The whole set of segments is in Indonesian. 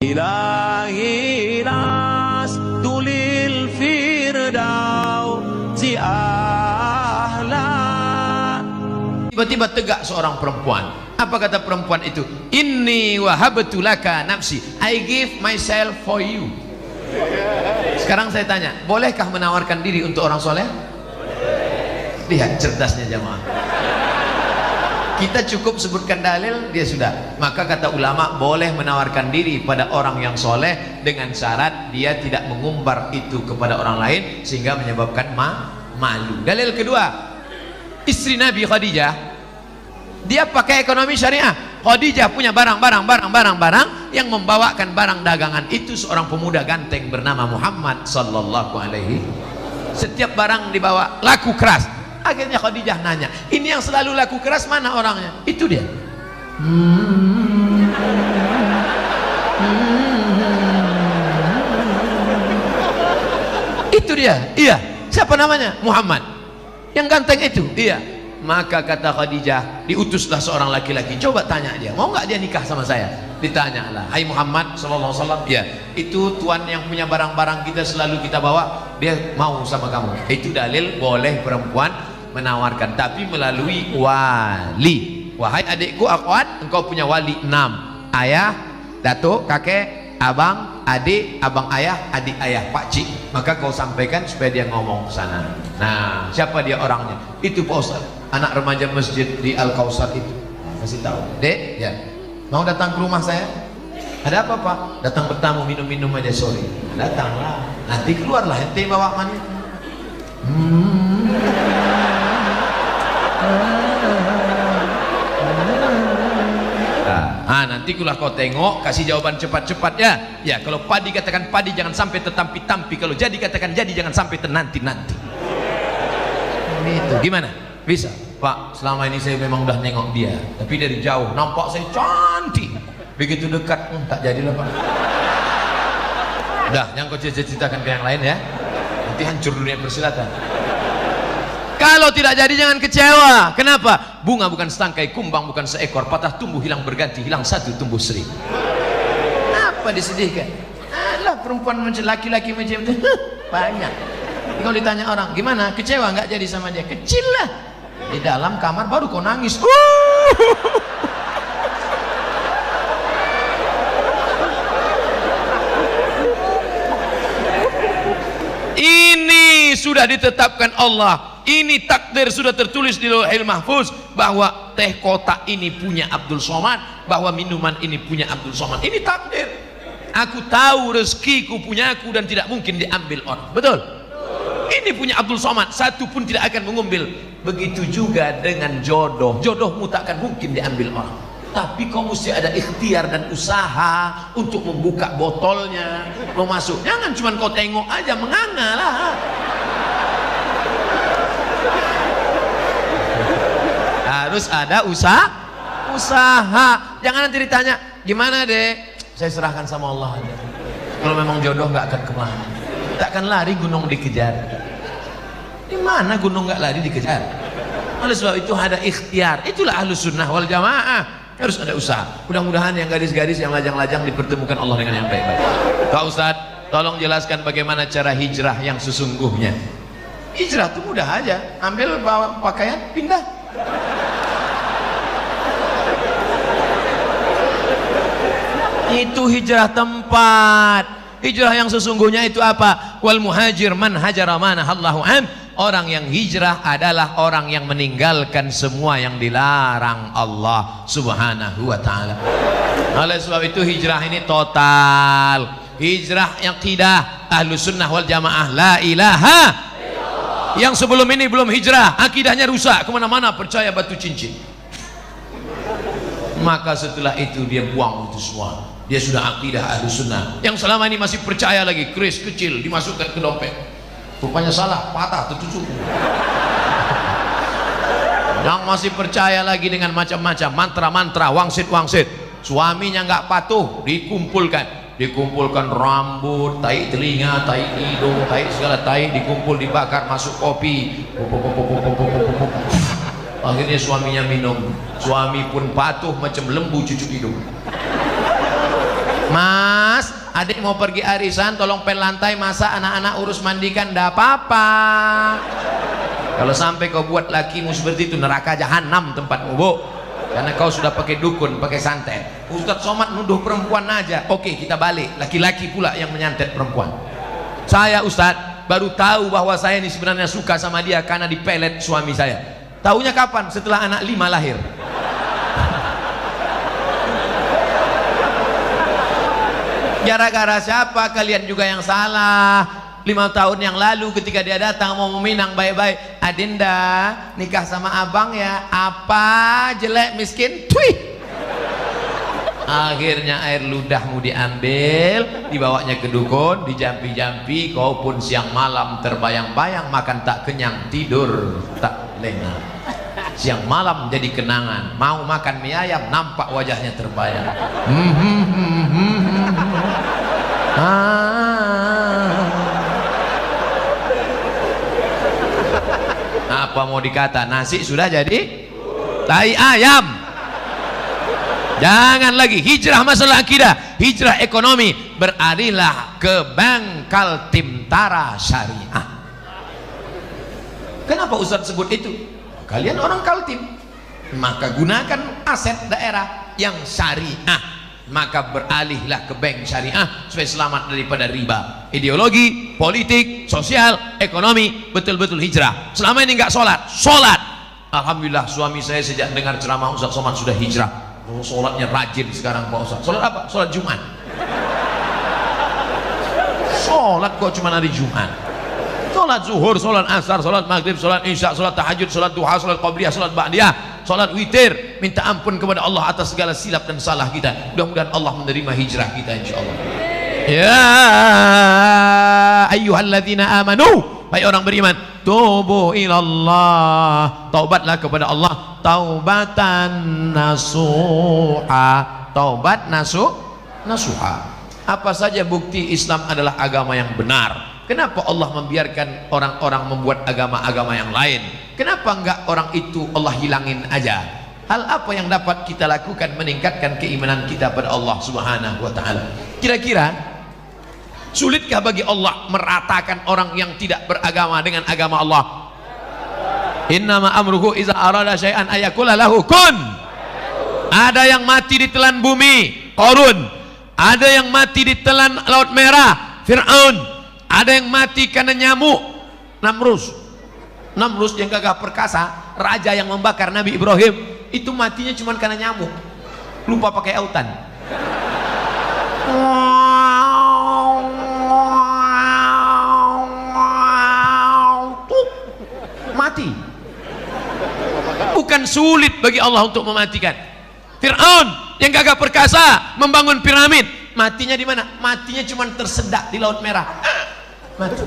Ilahi tulil firdausi ahla. Tiba-tiba tegak seorang perempuan. Apa kata perempuan itu? Inni wahabtu laka nafsi, I give myself for you. Sekarang saya tanya, bolehkah menawarkan diri untuk orang soleh? Lihat cerdasnya jamaah. Kita cukup sebutkan dalil, dia sudah. Maka kata ulama, boleh menawarkan diri pada orang yang soleh dengan syarat dia tidak mengumbar itu kepada orang lain sehingga menyebabkan malu. Dalil kedua, istri Nabi Khadijah, dia pakai ekonomi syariah. Khadijah punya barang yang membawakan barang dagangan itu seorang pemuda ganteng bernama Muhammad sallallahu alaihi. Setiap barang dibawa laku keras. Akhirnya Khadijah nanya, ini yang selalu laku keras mana orangnya? Itu dia. Itu dia. Iya. Siapa namanya? Muhammad. Yang ganteng itu. Iya. Maka kata Khadijah, diutuslah seorang laki-laki. Coba tanya dia, mau nggak dia nikah sama saya? Ditanyalah, hai Muhammad sallallahu alaihi wasallam. Ya, itu tuan yang punya barang-barang kita selalu kita bawa, dia mau sama kamu. Itu dalil boleh perempuan menawarkan, tapi melalui wali. Wahai adikku akhwat, engkau punya wali 6. Ayah, datuk, kakek, abang, adik, abang ayah, adik ayah, pakcik. Maka kau sampaikan supaya dia ngomong ke sana. Nah, siapa dia orangnya? Itu Pak Ustaz, anak remaja masjid di Al-Kausar itu. Kasih tahu. Dek, ya. Mau datang ke rumah saya? Ada apa, Pak? Datang bertamu, minum-minum aja sore. Datanglah. Nanti keluarlah ente bawa mani. Nanti kulah kau tengok, kasih jawaban cepat-cepat ya. Ya, kalau padi katakan padi, jangan sampai tertampi-tampi. Kalau jadi katakan jadi, jangan sampai ternanti-nanti. Itu gimana? Bisa, Pak. Selama ini saya memang udah nengok dia, tapi dari jauh nampak saya cantik. Begitu dekat, tak jadilah Pak. Udah, yang kau ceritakan ke yang lain ya. Nanti hancur dunia persilatan. Kalau tidak jadi jangan kecewa. Kenapa? Bunga bukan setangkai, kumbang bukan seekor, patah tumbuh hilang berganti, hilang satu tumbuh seribu. Apa disedihkan? Alah, perempuan macam laki-laki macam itu banyak. Kalau ditanya orang, gimana? Kecewa nggak jadi sama dia? Kecil lah. Di dalam kamar baru kau nangis. Ini sudah ditetapkan Allah. Ini takdir sudah tertulis di Lauhil Mahfuz bahwa teh kotak ini punya Abdul Somad, bahwa minuman ini punya Abdul Somad. Ini takdir. Aku tahu rezekiku punya aku dan tidak mungkin diambil orang. Betul? Ini punya Abdul Somad, satu pun tidak akan mengambil. Begitu juga dengan jodoh. Jodohmu tak akan mungkin diambil orang. Tapi kau mesti ada ikhtiar dan usaha untuk membuka botolnya, mau masuk. Jangan cuma kau tengok aja, menganga lah. Harus ada usaha. Jangan nanti ditanya, gimana dek? Saya serahkan sama Allah aja. Kalau memang jodoh nggak akan kemana. Tak akan lari gunung dikejar. Di mana gunung nggak lari dikejar? Oleh sebab itu ada ikhtiar. Itulah Ahlus Sunnah wal Jamaah. Harus ada usaha. Mudah-mudahan yang gadis-gadis yang lajang-lajang dipertemukan Allah dengan yang baik-baik. Pak Ustadz, tolong jelaskan bagaimana cara hijrah yang sesungguhnya. Hijrah itu mudah aja. Ambil pakaian, pindah. Itu hijrah tempat. Hijrah yang sesungguhnya itu apa? Wal muhajir man hajara ma nahallahu an. Orang yang hijrah adalah orang yang meninggalkan semua yang dilarang Allah Subhanahu wa taala. Oleh sebab itu hijrah ini total. Hijrah yang akidah Ahlus Sunnah wal Jamaah, la ilaha. Yang sebelum ini belum hijrah, akidahnya rusak, kemana-mana percaya batu cincin. Maka setelah itu dia buang itu semua. Dia sudah akidah Ahlus Sunnah. Yang selama ini masih percaya lagi, keris kecil dimasukkan ke dompet. Rupanya salah, patah, tertutup. Yang masih percaya lagi dengan macam-macam mantra-mantra, wangsit-wangsit. Suaminya nggak patuh, dikumpulkan rambut, tai telinga, tai hidung, tai segala tai, dikumpul dibakar, masuk kopi. Akhirnya suaminya minum. Suami pun patuh macam lembu cucuk hidung. Mas, Adik mau pergi arisan, tolong pel lantai, masak, anak-anak urus mandikan, ndak apa-apa. Kalau sampai kau buat lakimu seperti itu, neraka jahanam tempatmu, Bu. Karena kau sudah pakai dukun, pakai santet. Ustadz Somad nuduh perempuan aja. Oke, kita balik, laki-laki pula yang menyantet perempuan. Saya Ustadz baru tahu bahwa saya ini sebenarnya suka sama dia karena dipelet suami saya. Taunya kapan? Setelah anak 5 lahir. Gara-gara siapa? Kalian juga yang salah. 5 tahun yang lalu ketika dia datang mau meminang baik-baik, Adinda nikah sama abang ya. Apa? Jelek miskin? Twih. Akhirnya air ludahmu diambil, dibawanya ke dukun, dijampi-jampi, kau pun siang malam terbayang-bayang, makan tak kenyang, tidur tak lena. Siang malam jadi kenangan, mau makan mie ayam, nampak wajahnya terbayang. Apa mau dikata, nasi sudah jadi tai ayam. Jangan lagi hijrah masalah akidah, hijrah ekonomi, beralihlah ke Bangkal Timtara Syariah. Kenapa Ustaz sebut itu? Kalian orang Kaltim, maka gunakan aset daerah yang syariah, maka beralihlah ke bank syariah supaya selamat daripada riba. Ideologi, politik, sosial, ekonomi, betul-betul hijrah. Selama ini nggak sholat. Alhamdulillah suami saya sejak dengar ceramah Ustaz Somad sudah hijrah. Oh, sholatnya rajin sekarang Pak Ustaz. Sholat apa? Sholat Jumat. Sholat kok cuma hari Jumat? Sholat zuhur, sholat asar, sholat maghrib, sholat isya, sholat tahajud, sholat duha, sholat qabliyah, sholat ba'diyah, sholat witir. Minta ampun kepada Allah atas segala silap dan salah kita. Mudah-mudahan Allah menerima hijrah kita insyaallah. Ya ayyuhalladzina amanu, hai orang beriman, tubu ilallah, taubatlah kepada Allah, taubatan nasuha, taubat nasuha. Apa saja bukti Islam adalah agama yang benar? Kenapa Allah membiarkan orang-orang membuat agama-agama yang lain? Kenapa enggak orang itu Allah hilangin aja? Hal apa yang dapat kita lakukan meningkatkan keimanan kita pada Allah Subhanahu wa taala? Kira-kira sulitkah bagi Allah meratakan orang yang tidak beragama dengan agama Allah? Innama amruhu iza arada syai'an ayakula lahu kun. Ada yang mati ditelan bumi, Qarun. Ada yang mati ditelan Laut Merah, Fir'aun. Ada yang mati karena nyamuk, Namrus yang gagah perkasa, raja yang membakar Nabi Ibrahim, itu matinya cuma karena nyamuk, lupa pakai autan. Mati. Bukan sulit bagi Allah untuk mematikan. Fir'aun yang gagah perkasa membangun piramid, matinya di mana? Matinya cuma tersedak di Laut Merah. Mati.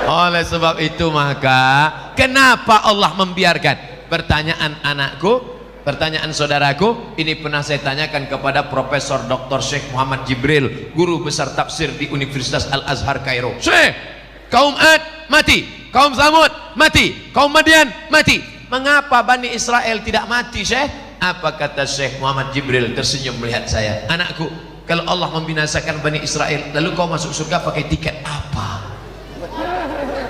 Oleh sebab itu maka kenapa Allah membiarkan? Pertanyaan anakku, pertanyaan saudaraku, ini pernah saya tanyakan kepada Profesor Dr. Syekh Muhammad Jibril, guru besar tafsir di Universitas Al-Azhar Kairo. Syekh, kaum Ad mati, kaum Samud mati, kaum Madian mati. Mengapa Bani Israel tidak mati, Syekh? Apa kata Syekh Muhammad Jibril tersenyum melihat saya? Anakku, kalau Allah membinasakan Bani Israel, lalu kau masuk surga pakai tiket apa?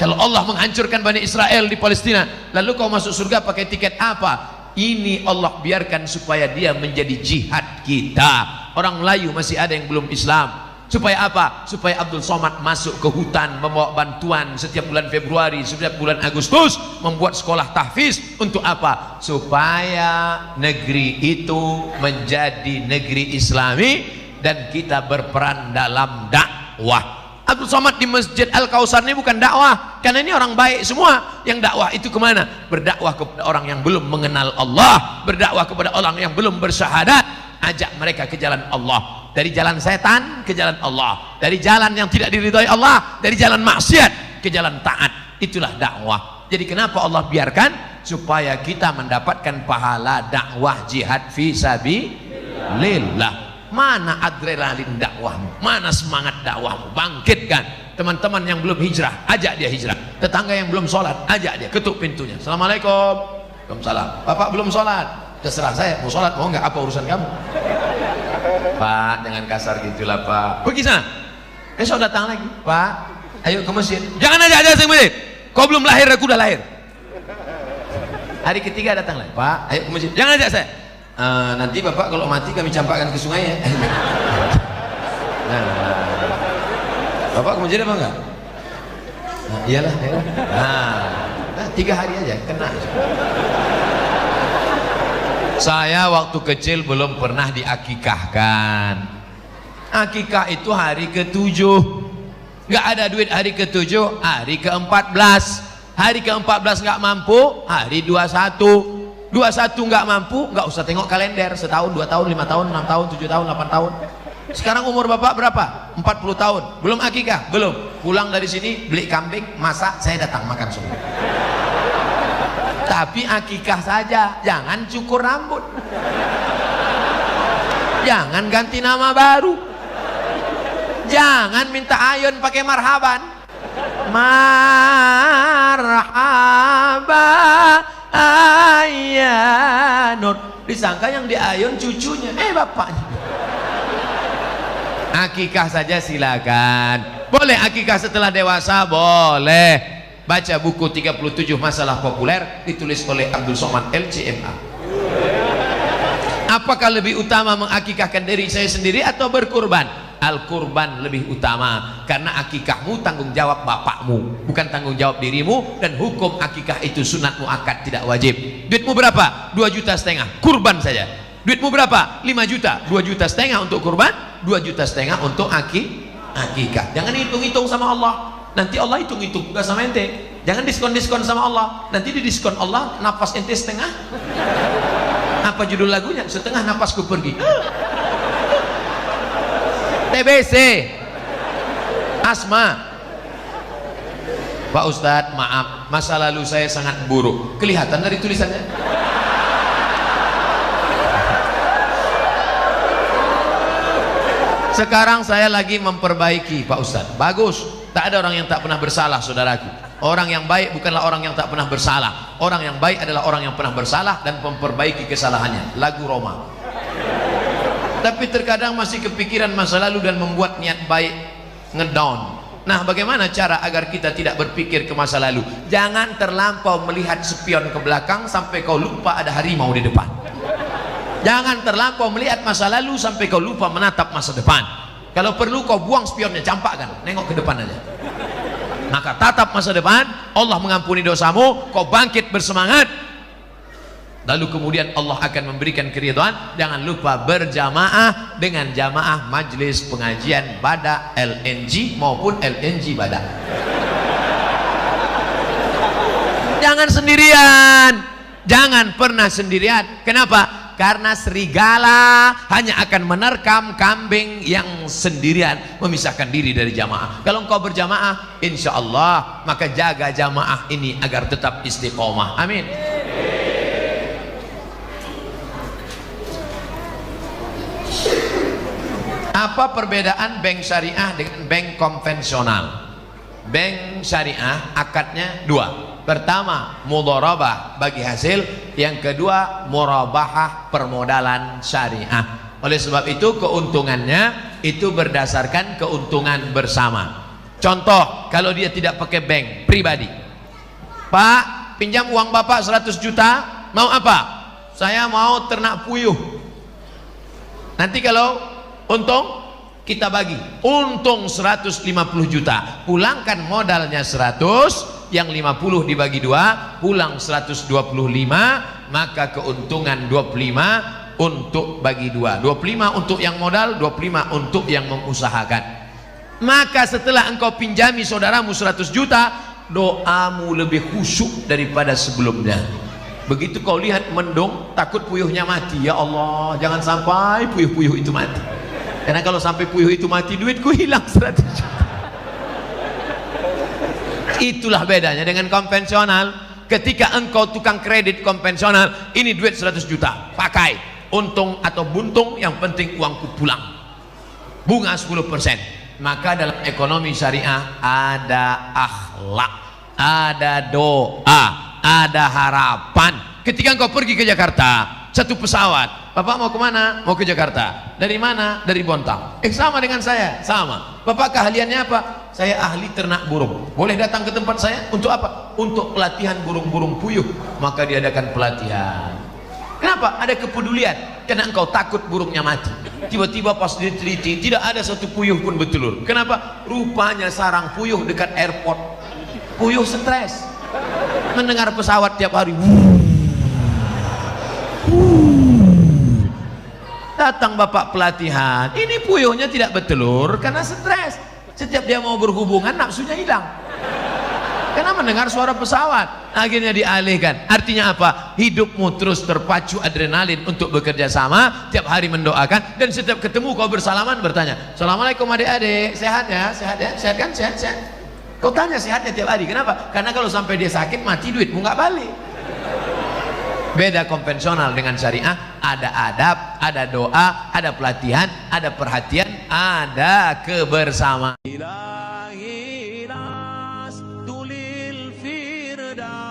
Kalau Allah menghancurkan Bani Israel di Palestina, lalu kau masuk surga pakai tiket apa? Ini Allah biarkan supaya dia menjadi jihad kita. Orang Melayu masih ada yang belum Islam. Supaya apa? Supaya Abdul Somad masuk ke hutan membawa bantuan setiap bulan Februari, setiap bulan Agustus, membuat sekolah tahfiz. Untuk apa? Supaya negeri itu menjadi negeri Islami dan kita berperan dalam dakwah. Abdul Somad di Masjid Al-Kausar ini bukan dakwah, karena ini orang baik semua. Yang dakwah itu kemana? Berdakwah kepada orang yang belum mengenal Allah, berdakwah kepada orang yang belum bersyahadat, ajak mereka ke jalan Allah. Dari jalan setan ke jalan Allah, dari jalan yang tidak diridhai Allah, dari jalan maksiat ke jalan taat. Itulah dakwah. Jadi kenapa Allah biarkan? Supaya kita mendapatkan pahala dakwah jihad fi sabilillah. Mana adrenalin dakwahmu? Mana semangat dakwahmu? Bangkitkan teman-teman yang belum hijrah, ajak dia hijrah. Tetangga yang belum sholat, ajak dia, ketuk pintunya. Assalamualaikum. Waalaikumsalam. Bapak belum sholat. Terserah saya, mau sholat mau nggak, apa urusan kamu? Pak, jangan kasar gitulah Pak. Pergi sana. Besok datang lagi. Pak, ayo ke masjid. Jangan aja saya ke masjid. Kau belum lahir, aku udah lahir. Hari ketiga datang lagi. Pak, ayo ke masjid. Jangan ajak saya. Nanti Bapak kalau mati kami campakkan ke sungai ya. Nah, Bapak ke masjid apa enggak? Nah, iyalah, iyalah. Nah, 3 hari aja kena. Saya waktu kecil belum pernah diakikahkan. Akikah itu hari ke-7. Nggak ada duit hari ke-7, hari ke-14. Hari ke-14 nggak mampu, hari 21. 21 nggak mampu, nggak usah tengok kalender. Setahun, 2 tahun, 5 tahun, 6 tahun, 7 tahun, 8 tahun. Sekarang umur Bapak berapa? 40 tahun. Belum akikah? Belum. Pulang dari sini beli kambing, masak, saya datang makan semua. Tapi akikah saja, jangan cukur rambut, jangan ganti nama baru, jangan minta ayun pakai marhaban. Marhaba ayanur, disangka yang diayun cucunya, bapaknya. Akikah saja silakan. Boleh akikah setelah dewasa, boleh. Baca buku 37 masalah populer ditulis oleh Abdul Somad LCMA. Apakah lebih utama mengakikahkan diri saya sendiri atau berkurban? Al-kurban lebih utama, karena akikahmu tanggung jawab bapakmu, bukan tanggung jawab dirimu. Dan hukum akikah itu sunat muakkad, tidak wajib. Duitmu berapa? 2,5 juta, kurban saja. Duitmu berapa? 5 juta, 2,5 juta untuk kurban, 2,5 juta untuk akikah. Jangan hitung-hitung sama Allah. Nanti Allah hitung-hitung juga sama ente. Jangan diskon-diskon sama Allah. Nanti didiskon Allah, nafas ente setengah. Apa judul lagunya? Setengah nafasku pergi. TBC, asma. Pak Ustadz, maaf, masa lalu saya sangat buruk. Kelihatan dari tulisannya. Sekarang saya lagi memperbaiki, Pak Ustadz. Bagus. Tak ada orang yang tak pernah bersalah, saudaraku. Orang yang baik bukanlah orang yang tak pernah bersalah. Orang yang baik adalah orang yang pernah bersalah dan memperbaiki kesalahannya. Lagu Roma. Tapi terkadang masih kepikiran masa lalu dan membuat niat baik ngedown. Nah, bagaimana cara agar kita tidak berpikir ke masa lalu? Jangan terlampau melihat spion ke belakang sampai kau lupa ada harimau di depan. Jangan terlampau melihat masa lalu sampai kau lupa menatap masa depan. Kalau perlu kau buang spionnya, campakkan, nengok ke depan aja. Maka tatap masa depan, Allah mengampuni dosamu, kau bangkit bersemangat. Lalu kemudian Allah akan memberikan keridhaan. Jangan lupa berjamaah dengan jamaah majlis pengajian Badak LNG maupun LNG Badak. Jangan sendirian, jangan pernah sendirian. Kenapa? Karena serigala hanya akan menerkam kambing yang sendirian, memisahkan diri dari jamaah. Kalau engkau berjamaah, insya Allah, maka jaga jamaah ini agar tetap istiqomah. Amin. Apa perbedaan bank syariah dengan bank konvensional? Bank syariah akadnya 2. Pertama, mudharabah bagi hasil. Yang kedua, murabahah permodalan syariah. Oleh sebab itu keuntungannya itu berdasarkan keuntungan bersama. Contoh, kalau dia tidak pakai bank pribadi. Pak, pinjam uang Bapak 100 juta, mau apa? Saya mau ternak puyuh. Nanti kalau untung kita bagi, untung 150 juta, pulangkan modalnya 100, yang 50 dibagi 2, pulang 125, maka keuntungan 25 untuk bagi 2. 25 untuk yang modal, 25 untuk yang mengusahakan. Maka setelah engkau pinjami saudaramu 100 juta, doamu lebih khusyuk daripada sebelumnya. Begitu kau lihat mendung, takut puyuhnya mati, ya Allah, jangan sampai puyuh-puyuh itu mati. Karena kalau sampai puyuh itu mati, duitku hilang 100 juta. Itulah bedanya dengan konvensional. Ketika engkau tukang kredit konvensional, ini duit 100 juta, pakai, untung atau buntung, yang penting uangku pulang, bunga 10%. Maka dalam ekonomi syariah ada akhlak, ada doa, ada harapan. Ketika engkau pergi ke Jakarta, satu pesawat, Bapak mau kemana? Mau ke Jakarta. Dari mana? Dari Bontang. Sama dengan saya, sama. Bapak keahliannya apa? Saya ahli ternak burung. Boleh datang ke tempat saya? Untuk apa? Untuk pelatihan burung-burung puyuh. Maka diadakan pelatihan. Kenapa? Ada kepedulian. Karena engkau takut burungnya mati. Tiba-tiba pas diteliti, tidak ada satu puyuh pun bertelur. Kenapa? Rupanya sarang puyuh dekat airport. Puyuh stres. Mendengar pesawat tiap hari. Datang bapak pelatihan, ini puyuhnya tidak bertelur karena stres. Setiap dia mau berhubungan nafsunya hilang karena mendengar suara pesawat, akhirnya dialihkan. Artinya apa? Hidupmu terus terpacu adrenalin untuk bekerja sama, tiap hari mendoakan, dan setiap ketemu kau bersalaman bertanya, Assalamualaikum adik-adik, sehat ya? Sehat ya? Sehat kan? Sehat? Sehat? Kau tanya sehatnya tiap hari, kenapa? Karena kalau sampai dia sakit mati duitmu nggak balik. Beda konvensional dengan syariah, ada adab, ada doa, ada pelatihan, ada perhatian, ada kebersamaan. إلهي لست للفردوس